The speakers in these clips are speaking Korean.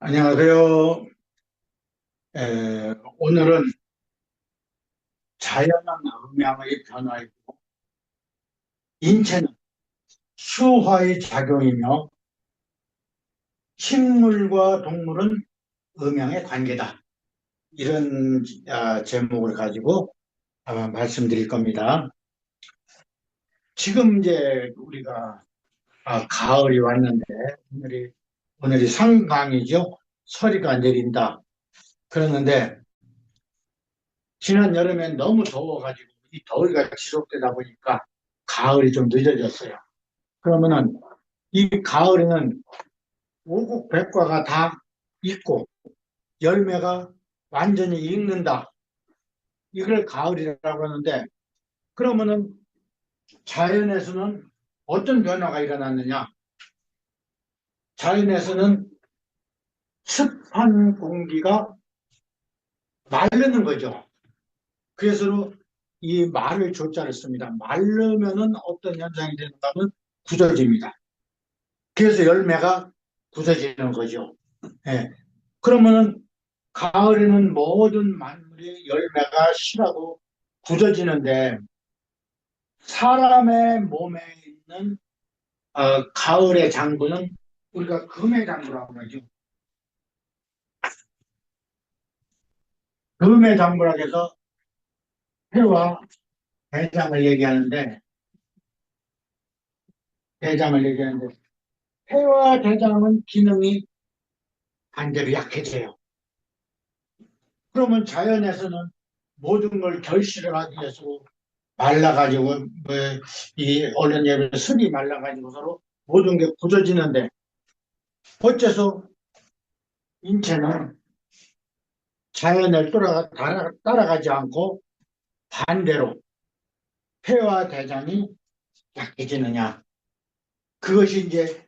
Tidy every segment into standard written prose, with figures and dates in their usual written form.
안녕하세요. 오늘은 자연은 음양의 변화이고 인체는 수화의 작용이며 식물과 동물은 음양의 관계다. 이런 제목을 가지고 아마 말씀드릴 겁니다. 지금 이제 우리가 가을이 왔는데 오늘이 상강이죠. 서리가 내린다. 그러는데 지난 여름엔 너무 더워가지고 이 더위가 지속되다 보니까 가을이 좀 늦어졌어요. 그러면은 이 가을에는 오곡 백과가 다 익고 열매가 완전히 익는다. 이걸 가을이라고 하는데 그러면은 자연에서는 어떤 변화가 일어났느냐? 자연에서는 습한 공기가 마르는 거죠. 그래서 이 말을 조자를 씁니다. 마르면은 어떤 현상이 되는가 하면 굳어집니다. 그래서 열매가 굳어지는 거죠. 예. 그러면은 가을에는 모든 만물이 열매가 실하고 굳어지는데 사람의 몸에 있는 가을의 장부는 우리가 금의 장부라고 하죠. 금의 장부라고 해서 폐와 대장을 얘기하는데 대장을 얘기하는데 폐와 대장은 기능이 반대로 약해져요. 그러면 자연에서는 모든 걸 결실을 하기 위해서 말라가지고 이 얼른 예를 습이 말라가지고 서로 모든 게 굳어지는데 어째서 인체는 자연을 따라가지 않고 반대로 폐와 대장이 약해지느냐. 그것이 이제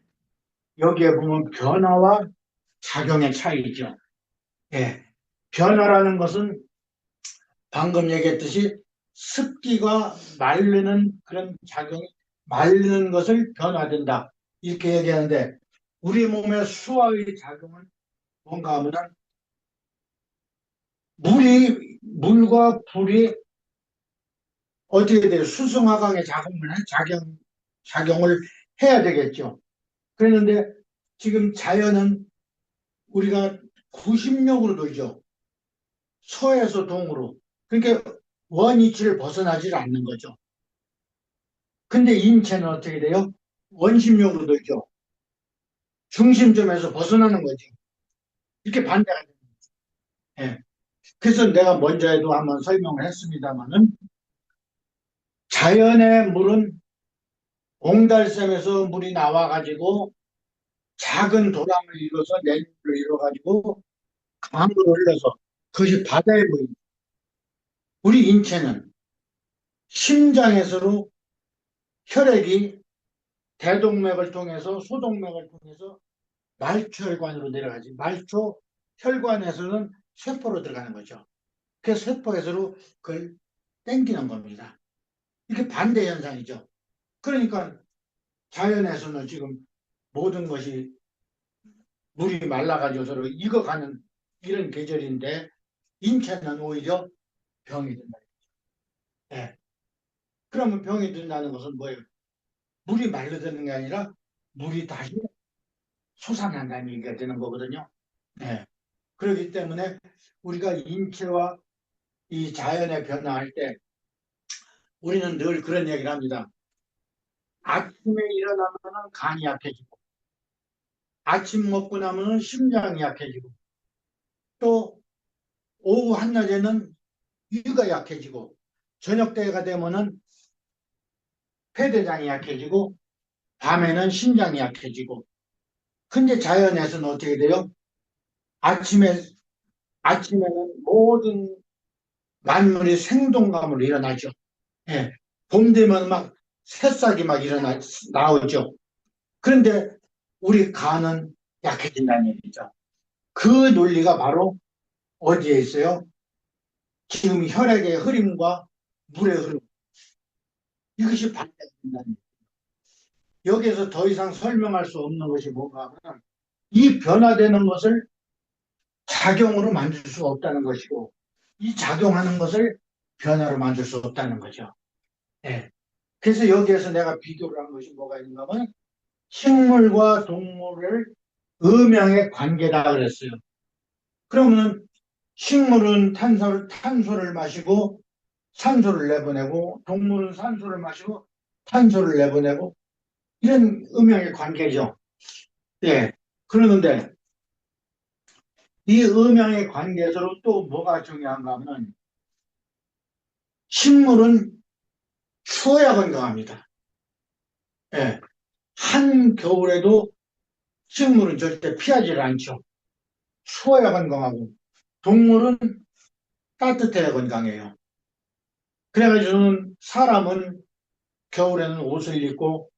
여기에 보면 변화와 작용의 차이죠. 예. 변화라는 것은 방금 얘기했듯이 습기가 마르는 그런 작용이 마르는 것을 변화된다. 이렇게 얘기하는데 우리 몸의 수화의 작용은 뭔가 하면 물과 불이 어떻게 돼요? 수승화강의 작용을 해야 되겠죠. 그랬는데 지금 자연은 우리가 구심력으로 돌죠. 서에서 동으로. 그러니까 원위치를 벗어나질 않는 거죠. 근데 인체는 어떻게 돼요? 원심력으로 돌죠. 중심점에서 벗어나는 거죠. 이렇게 반대가 돼요. 예. 그래서 내가 먼저에도 한번 설명을 했습니다만은 자연의 물은 옹달샘에서 물이 나와가지고 작은 도랑을 이뤄서 내륙을 이뤄가지고 강으로 흘러서 그것이 바다에 보입니다. 우리 인체는 심장에서로 혈액이 대동맥을 통해서 소동맥을 통해서 말초혈관으로 내려가지. 말초 혈관에서는 세포로 들어가는 거죠. 그 세포에서로 그걸 땡기는 겁니다. 이게 반대 현상이죠. 그러니까 자연에서는 지금 모든 것이 물이 말라가지고 서로 익어가는 이런 계절인데 인체는 오히려 병이 든다. 예. 그러면 병이 든다는 것은 뭐예요? 물이 말라드는 게 아니라 물이 다시 솟아난다는 얘기가 되는 거거든요. 예. 그렇기 때문에 우리가 인체와 이 자연의 변화할 때 우리는 늘 그런 얘기를 합니다. 아침에 일어나면 간이 약해지고 아침 먹고 나면 심장이 약해지고 또 오후 한낮에는 위가 약해지고 저녁 때가 되면은 폐대장이 약해지고 밤에는 심장이 약해지고 근데 자연에서는 어떻게 돼요? 아침에 아침에는 모든 만물이 생동감으로 일어나죠. 예. 봄 되면 막 새싹이 막 나오죠. 그런데 우리 간은 약해진다는 얘기죠. 그 논리가 바로 어디에 있어요? 지금 혈액의 흐름과 물의 흐름. 이것이 반대가 된다는 얘기죠. 여기에서 더 이상 설명할 수 없는 것이 뭔가 하면 이 변화되는 것을 작용으로 만들 수가 없다는 것이고, 이 작용하는 것을 변화로 만들 수 없다는 거죠. 예. 그래서 여기에서 내가 비교를 한 것이 뭐가 있는가 하면 식물과 동물을 음양의 관계다 그랬어요. 그러면 식물은 탄소를 마시고 산소를 내보내고 동물은 산소를 마시고 탄소를 내보내고 이런 음양의 관계죠. 예. 그러는데 이 음양의 관계에서 또 뭐가 중요한가 하면 식물은 추워야 건강합니다. 예. 한겨울에도 식물은 절대 피하지 않죠. 추워야 건강하고 동물은 따뜻해야 건강해요. 그래가지고 저는 사람은 겨울에는 옷을 입고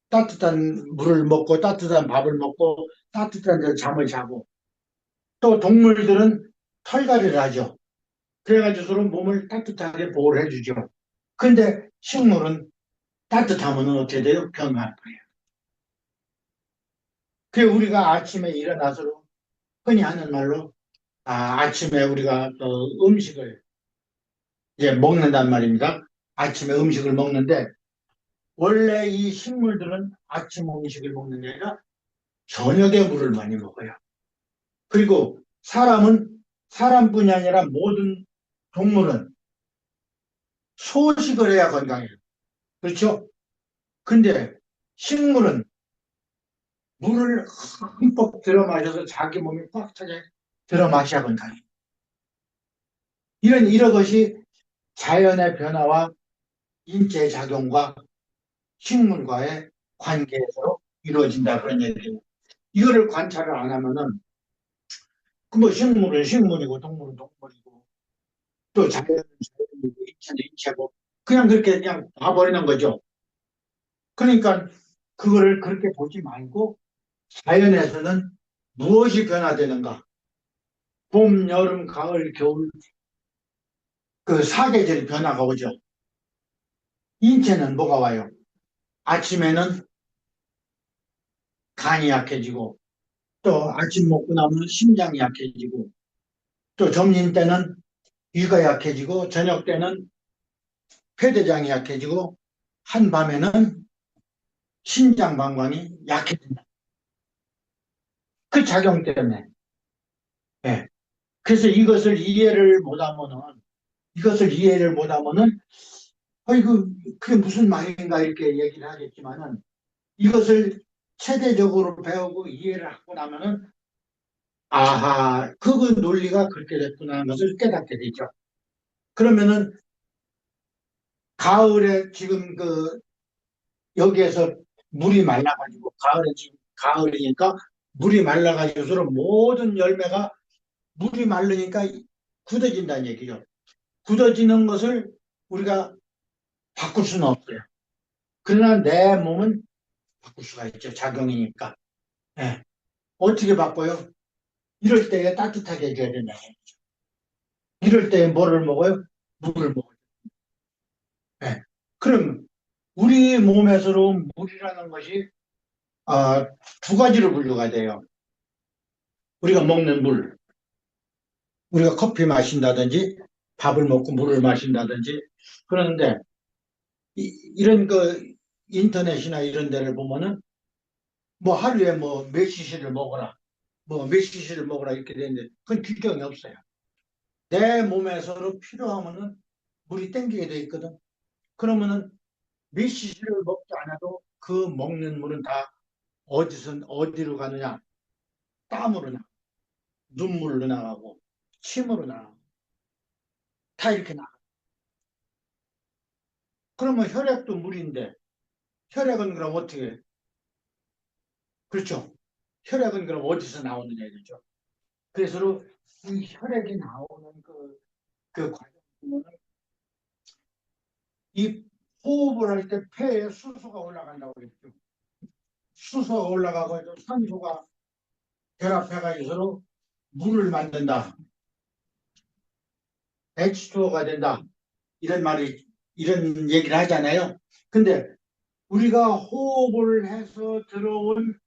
따뜻한 물을 먹고 따뜻한 밥을 먹고 따뜻한 데 잠을 자고 또 동물들은 털갈이를 하죠. 그래가지고 서로 몸을 따뜻하게 보호를 해주죠. 근데 식물은 따뜻하면 어떻게 돼요? 병만 거예요. 그 우리가 아침에 일어나서 흔히 하는 말로 아침에 우리가 음식을 이제 먹는단 말입니다. 아침에 음식을 먹는데 원래 이 식물들은 아침 음식을 먹는 게 아니라 저녁에 물을 많이 먹어요. 그리고 사람뿐이 아니라 모든 동물은 소식을 해야 건강해요. 그렇죠? 근데 식물은 물을 흠뻑 들어 마셔서 자기 몸이 꽉 차게 들어 마셔야 건강해요. 이런 것이 자연의 변화와 인체 작용과 식물과의 관계에서 이루어진다 그런 얘기예요. 이거를 관찰을 안 하면은 뭐 식물은 식물이고 동물은 동물이고 또 자연은 자연이고 인체는 인체고 그냥 그렇게 그냥 봐버리는 거죠. 그러니까 그거를 그렇게 보지 말고 자연에서는 무엇이 변화되는가? 봄, 여름, 가을, 겨울 그 사계절이 변화가 오죠. 인체는 뭐가 와요? 아침에는 간이 약해지고 또 아침 먹고 나면 심장이 약해지고 또 점심 때는 위가 약해지고 저녁 때는 폐대장이 약해지고 한밤에는 신장방광이 약해진다. 그 작용 때문에. 예. 그래서 이것을 이해를 못하면은 어이구 그게 무슨 말인가 이렇게 얘기를 하겠지만은 이것을 체계적으로 배우고 이해를 하고 나면은 아하 그 논리가 그렇게 됐구나 하는 것을 깨닫게 되죠. 그러면은 가을에 지금 여기에서 물이 말라가지고 가을에 지금 가을이니까 물이 말라가지고 서로 모든 열매가 물이 마르니까 굳어진다는 얘기죠. 굳어지는 것을 우리가 바꿀 수는 없어요. 그러나 내 몸은 바꿀 수가 있죠. 작용이니까. 예. 어떻게 바꿔요? 이럴 때에 따뜻하게 해줘야 된다. 이럴 때에 뭐를 먹어요? 물을 먹어요. 예. 그럼 우리 몸에서로 물이라는 것이 아, 두 가지로 분류가 돼요. 우리가 먹는 물, 우리가 커피 마신다든지 밥을 먹고 물을 마신다든지 그러는데 이런 인터넷이나 이런 데를 보면은 뭐 하루에 뭐 몇 cc를 먹어라 뭐 몇 cc를 먹어라 이렇게 되는데 그건 규정이 없어요. 내 몸에서는 필요하면은 물이 땡기게 돼 있거든. 그러면은 몇 cc를 먹지 않아도 그 먹는 물은 다 어디로 가느냐? 땀으로 나, 눈물로 나가고 침으로 나가고 다 이렇게 나가. 그러면 혈액도 물인데 혈액은 그럼 어떻게 해? 그렇죠? 혈액은 그럼 어디서 나오느냐 이거죠. 그래서 이 혈액이 나오는 그 과정 보면은 이 호흡을 할 때 폐에 수소가 올라간다고 그랬죠. 수소가 올라가고 산소가 결합해가지고 서로 물을 만든다. H2O가 된다. 이런 얘기를 하잖아요. 근데 우리가 호흡을 해서 들어온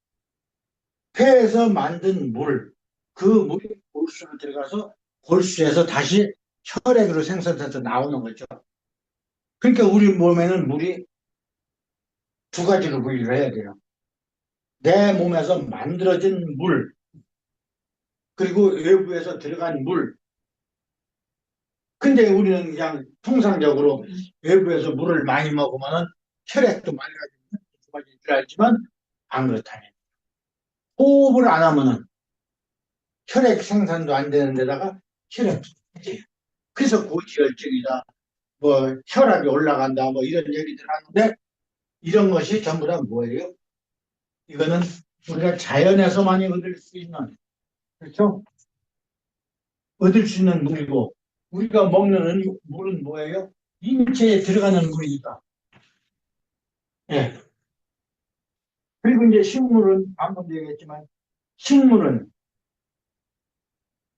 폐에서 만든 물, 그 물이 골수로 들어가서 골수에서 다시 혈액으로 생성돼서 나오는 거죠. 그러니까 우리 몸에는 물이 두 가지로 분리를 해야 돼요. 내 몸에서 만들어진 물, 그리고 외부에서 들어간 물. 근데 우리는 그냥 통상적으로 외부에서 물을 많이 먹으면 혈액도 맑아지는 두 가지 줄 알지만 안 그렇다네. 호흡을 안 하면은 혈액 생산도 안 되는 데다가 혈액도 문제예요. 그래서 고지혈증이다, 뭐 혈압이 올라간다, 뭐 이런 얘기들 하는데 이런 것이 전부 다 뭐예요? 이거는 우리가 자연에서만이 얻을 수 있는, 그렇죠? 얻을 수 있는 물이고 우리가 먹는 물은 뭐예요? 인체에 들어가는 물이니까. 예. 그리고 이제 식물은 방금도 얘기했지만 식물은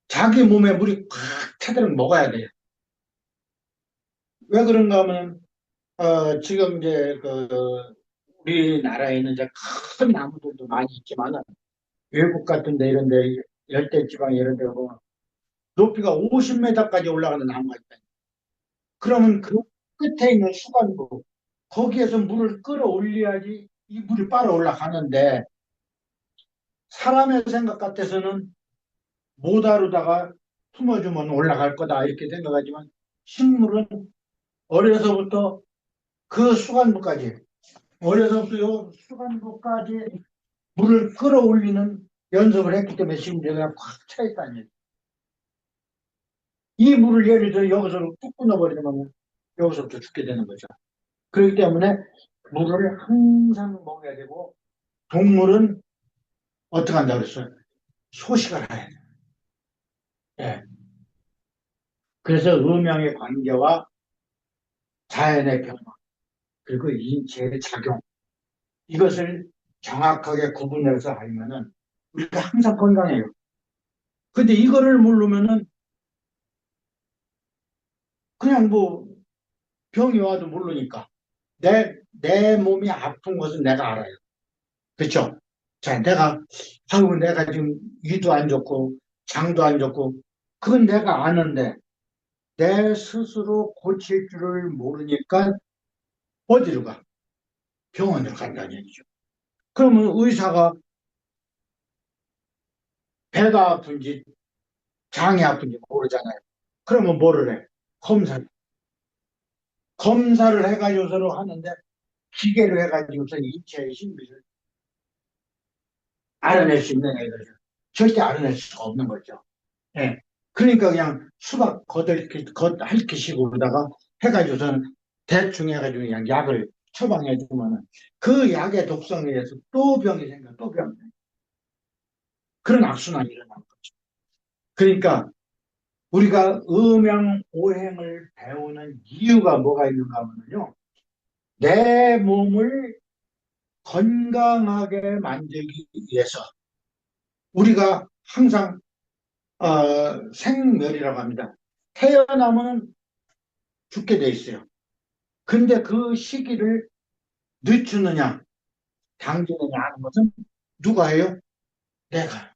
자기 몸에 물이 꽉 차도록 먹어야 돼요. 왜 그런가 하면 지금 이제 우리나라에는 이제 큰 나무들도 많이 있지만 외국 같은 데 이런 데 열대지방 이런 데 보면 높이가 50m까지 올라가는 나무가 있다. 그러면 그 끝에 있는 수관부 거기에서 물을 끌어올려야지 이 물이 빨아 올라가는데 사람의 생각 같아서는 못 다루다가 품어주면 올라갈 거다 이렇게 생각하지만 식물은 어려서부터 그 수관부까지 어려서부터 요 수관부까지 물을 끌어올리는 연습을 했기 때문에 지금 내가 꽉 차 있다는 얘기. 이 물을 예를 들어 여기서 뚝 끊어버리면 여기서부터 죽게 되는 거죠. 그렇기 때문에 물을 항상 먹어야 되고 동물은 어떻게 한다고 그랬어요? 소식을 해야 돼요. 예. 그래서 음양의 관계와 자연의 변화 그리고 인체의 작용 이것을 정확하게 구분해서 알면은 우리가 항상 건강해요. 근데 이거를 모르면은 그냥 뭐 병이 와도 모르니까 내 몸이 아픈 것은 내가 알아요. 그렇죠? 자, 내가 지금 위도 안 좋고 장도 안 좋고 그건 내가 아는데 내 스스로 고칠 줄을 모르니까 어디로 가? 병원으로 간다는 얘기죠. 그러면 의사가 배가 아픈지 장이 아픈지 모르잖아요. 그러면 뭐를 해? 검사를. 검사를 해가지고서로 하는데 기계로 해가지고서 인체의 신비를 알아낼 수 있는 애들은 절대 알아낼 수가 없는 거죠. 예. 그러니까 그냥 수박 겉핥기식으로다가 해가지고서는 대충 해가지고 그냥 약을 처방해 주면은 그 약의 독성에 의해서 또 병이 생겨, 또 병이 생겨. 그런 악순환이 일어나는 거죠. 그러니까 우리가 음양오행을 배우는 이유가 뭐가 있는가 하면요. 내 몸을 건강하게 만들기 위해서 우리가 항상 생멸이라고 합니다. 태어나면 죽게 돼 있어요. 근데 그 시기를 늦추느냐, 당기느냐 하는 것은 누가 해요? 내가.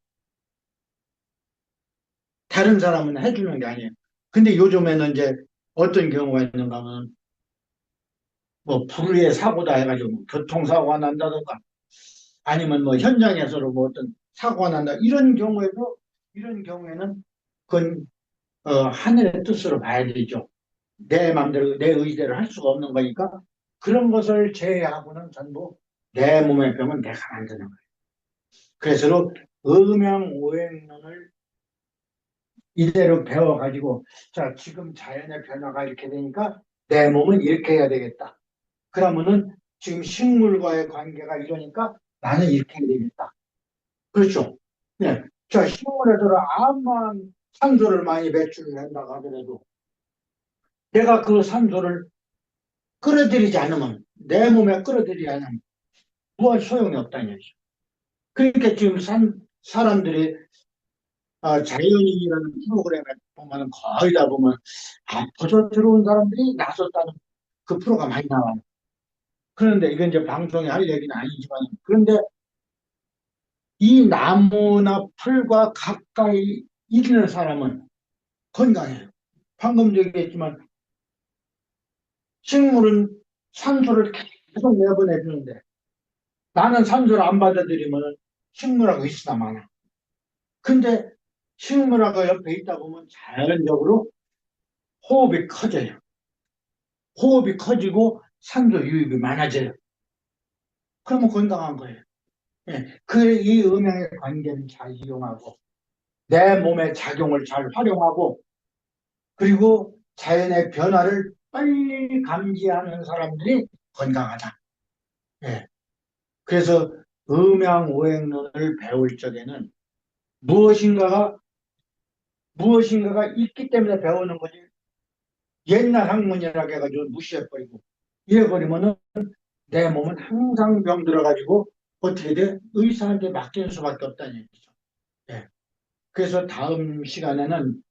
다른 사람은 해주는 게 아니에요. 근데 요즘에는 이제 어떤 경우가 있는가 하면 뭐 불의의 사고다 해가지고 뭐 교통사고가 난다든가 아니면 뭐 현장에서도 뭐 어떤 사고가 난다 이런 경우에는 그건 하늘의 뜻으로 봐야 되죠. 내 마음대로 내 의지대로 할 수가 없는 거니까 그런 것을 제외하고는 전부 내 몸의 병은 내가 만드는 거예요. 그래서 음양오행론을 이대로 배워가지고 자 지금 자연의 변화가 이렇게 되니까 내 몸은 이렇게 해야 되겠다. 그러면은 지금 식물과의 관계가 이러니까 나는 이렇게 해야 되겠다. 그렇죠? 네. 자 식물에서 암만 산소를 많이 배출을 한다고 하더라도 내가 그 산소를 끌어들이지 않으면 내 몸에 끌어들이지 않으면 무한 소용이 없다는 얘기죠. 그러니까 지금 사람들이 자연인이라는 프로그램에 보면 거의 다 보면 아파서 들어온 사람들이 나섰다는 그 프로가 많이 나와요. 그런데 이건 이제 방송에 할 얘기는 아니지만 그런데 이 나무나 풀과 가까이 있는 사람은 건강해요. 방금 얘기했지만 식물은 산소를 계속 내보내주는데 나는 산소를 안 받아들이면 식물하고 있으나 마나. 근데 식물하고 옆에 있다 보면 자연적으로 호흡이 커져요. 호흡이 커지고 산소 유입이 많아져요. 그러면 건강한 거예요. 예. 이 음양의 관계를 잘 이용하고 내 몸의 작용을 잘 활용하고 그리고 자연의 변화를 빨리 감지하는 사람들이 건강하다. 예. 그래서 음양오행론을 배울 적에는 무엇인가가 무엇인가가 있기 때문에 배우는 거지. 옛날 학문이라고 해가지고 무시해버리고 이래버리면은 내 몸은 항상 병들어가지고 어떻게 돼? 의사한테 맡길 수밖에 없다는 얘기죠. 예. 그래서 다음 시간에는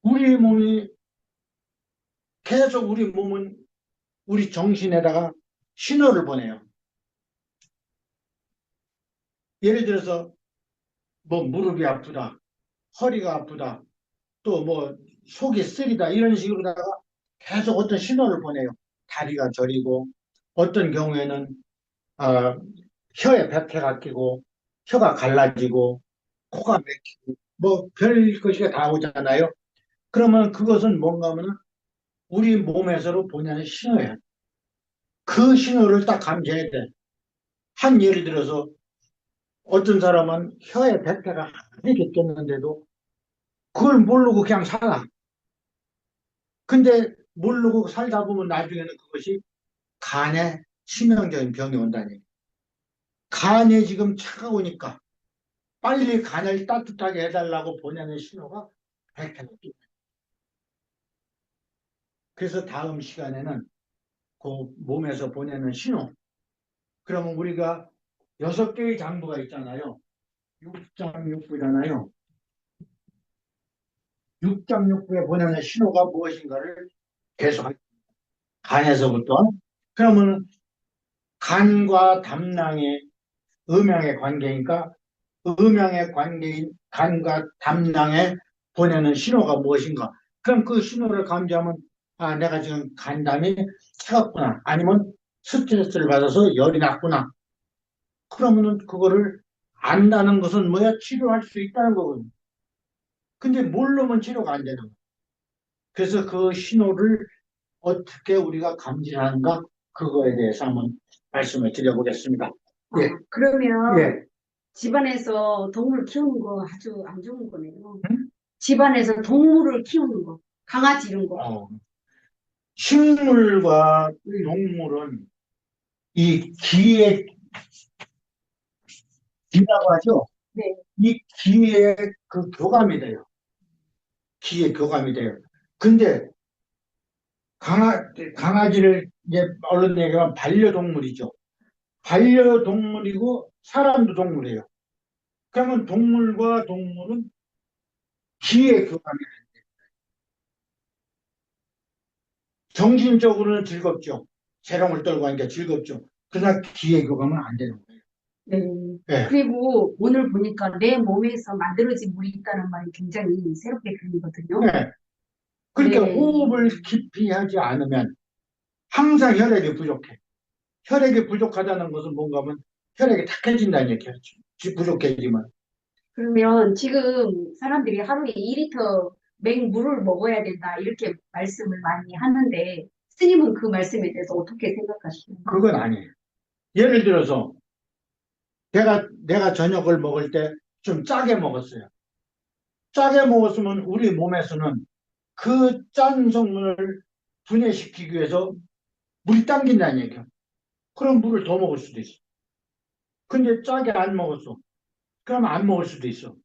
우리 몸이 계속 우리 몸은 우리 정신에다가 신호를 보내요. 예를 들어서 뭐 무릎이 아프다, 허리가 아프다, 또 뭐 속이 쓰리다 이런 식으로다가 계속 어떤 신호를 보내요. 다리가 저리고 어떤 경우에는 아, 혀에 배태가 끼고 혀가 갈라지고 코가 막히고 뭐 별 것이 다 오잖아요. 그러면 그것은 뭔가 하면은 우리 몸에서로 보내는 신호예요. 그 신호를 딱 감지해야 돼. 한 예를 들어서 어떤 사람은 혀에 배태가 이렇게 꼈는데도 그걸 모르고 그냥 살아. 근데 모르고 살다 보면 나중에는 그것이 간에 치명적인 병이 온다니. 간이 지금 차가우니까 빨리 간을 따뜻하게 해달라고 보내는 신호가 배태가 끼. 그래서 다음 시간에는 그 몸에서 보내는 신호. 그러면 우리가 6개의 장부가 있잖아요. 6.6부잖아요. 6.6부에 보내는 신호가 무엇인가를 계속 간에서부터. 그러면 간과 담낭의 음양의 관계니까 음양의 관계인 간과 담낭에 보내는 신호가 무엇인가. 그럼 그 신호를 감지하면 아, 내가 지금 간담이 차갑구나. 아니면 스트레스를 받아서 열이 났구나. 그러면은 그거를 안다는 것은 뭐야? 치료할 수 있다는 거거든요. 근데 모르면 치료가 안 되는 거예요. 그래서 그 신호를 어떻게 우리가 감지하는가? 그거에 대해서 한번 말씀을 드려보겠습니다. 예, 그러면 예. 집안에서 동물 키우는 거 아주 안 좋은 거네요. 응? 집안에서 동물을 키우는 거, 강아지 이런 거. 식물과 동물은 이 기의 기라고 하죠. 네. 이 기의 그 교감이 돼요. 기의 교감이 돼요. 근데 강아지를 이제 얼른 얘기하면 반려동물이죠. 반려동물이고 사람도 동물이에요. 그러면 동물과 동물은 기의 교감이 정신적으로는 즐겁죠. 재롱을 떨고 하니까 즐겁죠. 그러나 기의 교감은 안 되는 거예요. 네. 예. 그리고 오늘 보니까 내 몸에서 만들어진 물이 있다는 말이 굉장히 새롭게 들리거든요. 네. 그러니까 네. 호흡을 깊이 하지 않으면 항상 혈액이 부족해. 혈액이 부족하다는 것은 뭔가 하면 혈액이 탁해진다는 얘기죠. 부족해지면. 그러면 지금 사람들이 하루에 2리터 맹물을 먹어야 된다 이렇게 말씀을 많이 하는데 스님은 그 말씀에 대해서 어떻게 생각하시나요? 그건 아니에요. 예를 들어서 내가 저녁을 먹을 때 좀 짜게 먹었어요. 짜게 먹었으면 우리 몸에서는 그 짠 성분을 분해시키기 위해서 물이 당긴다는 얘기야. 그럼 물을 더 먹을 수도 있어. 근데 짜게 안 먹었어. 그럼 안 먹을 수도 있어.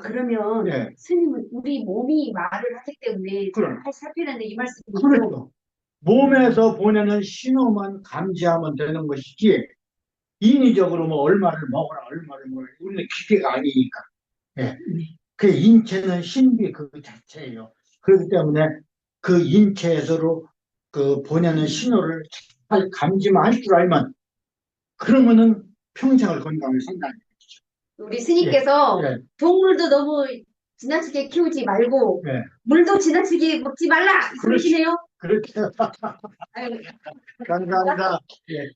그러면 예. 스님은 우리 몸이 말을 하기 때문에 그럼. 잘 살피는데 이 말씀이시죠? 그렇죠. 몸에서 보내는 신호만 감지하면 되는 것이지, 인위적으로 뭐 얼마를 먹어라, 얼마를 먹어라. 우리는 기계가 아니니까. 예. 그 인체는 신비 그 자체예요. 그렇기 때문에 그 인체에서로 그 보내는 신호를 잘 감지만 할 줄 알면, 그러면은 평생을 건강을 산다는 얘기죠. 우리 예, 스님께서 예, 동물도 너무 지나치게 키우지 말고 예. 물도 지나치게 먹지 말라 이 그렇지. 소리시네요. 그렇게 아유, 감사합니다. 예.